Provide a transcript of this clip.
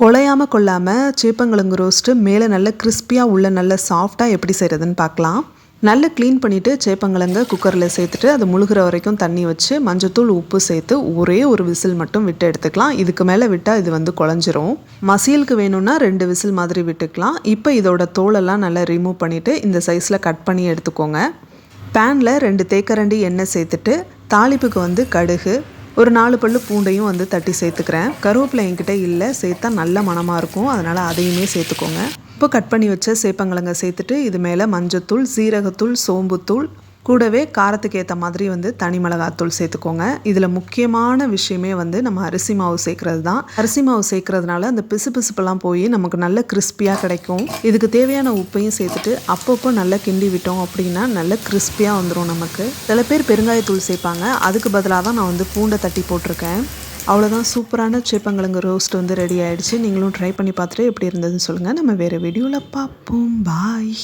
குழையாம கொள்ளாம சேப்பங்கிழங்கு ரோஸ்ட்டு மேலே நல்ல கிறிஸ்பியாக உள்ள நல்ல சாஃப்டாக எப்படி செய்கிறதுன்னு பார்க்கலாம். நல்லா க்ளீன் பண்ணிவிட்டு சேப்பங்கிழங்க குக்கரில் சேர்த்துட்டு அது முழுகிற வரைக்கும் தண்ணி வச்சு மஞ்சத்தூள் உப்பு சேர்த்து ஒரே ஒரு விசில் மட்டும் விட்டு எடுத்துக்கலாம். இதுக்கு மேலே விட்டால் இது குழஞ்சிரும். மசியலுக்கு வேணும்னா 2 விசில் மாதிரி விட்டுக்கலாம். இப்போ இதோட தோலெல்லாம் நல்லா ரிமூவ் பண்ணிவிட்டு இந்த சைஸில் கட் பண்ணி எடுத்துக்கோங்க. பேனில் 2 தேக்கரண்டி எண்ணெய் சேர்த்துட்டு தாளிப்புக்கு கடுகு, ஒரு 4 பல்லு பூண்டையும் தட்டி சேர்த்துக்கிறேன். கருவேப்பிலை என்கிட்ட இல்லை, சேர்த்தா நல்ல மணமாக இருக்கும், அதனால் அதையுமே சேர்த்துக்கோங்க. இப்போ கட் பண்ணி வச்ச சேப்பங்கிழங்க சேர்த்துட்டு இது மேலே மஞ்சத்தூள், சீரகத்தூள், சோம்புத்தூள், கூடவே காரத்துக்கு ஏற்ற மாதிரி தனி மிளகாத்தூள் சேர்த்துக்கோங்க. இதில் முக்கியமான விஷயமே நம்ம அரிசி மாவு சேர்க்குறது தான். அரிசி மாவு சேர்க்குறதுனால அந்த பிசுப்பெல்லாம் போய் நமக்கு நல்ல கிறிஸ்பியாக கிடைக்கும். இதுக்கு தேவையான உப்பையும் சேர்த்துட்டு அப்பப்போ நல்லா கிண்டி விட்டோம் அப்படின்னா நல்ல கிறிஸ்பியாக வந்துடும் நமக்கு. சில பேர் பெருங்காயத்தூள் சேர்ப்பாங்க, அதுக்கு பதிலாக தான் நான் பூண்டை தட்டி போட்டிருக்கேன். அவ்வளோதான், சூப்பரான சேப்பங்கிழங்கு ரோஸ்ட் ரெடி ஆகிடுச்சு. நீங்களும் ட்ரை பண்ணி பார்த்துட்டு எப்படி இருந்ததுன்னு சொல்லுங்கள். நம்ம வேறு வீடியோவில் பார்ப்போம். பாய்.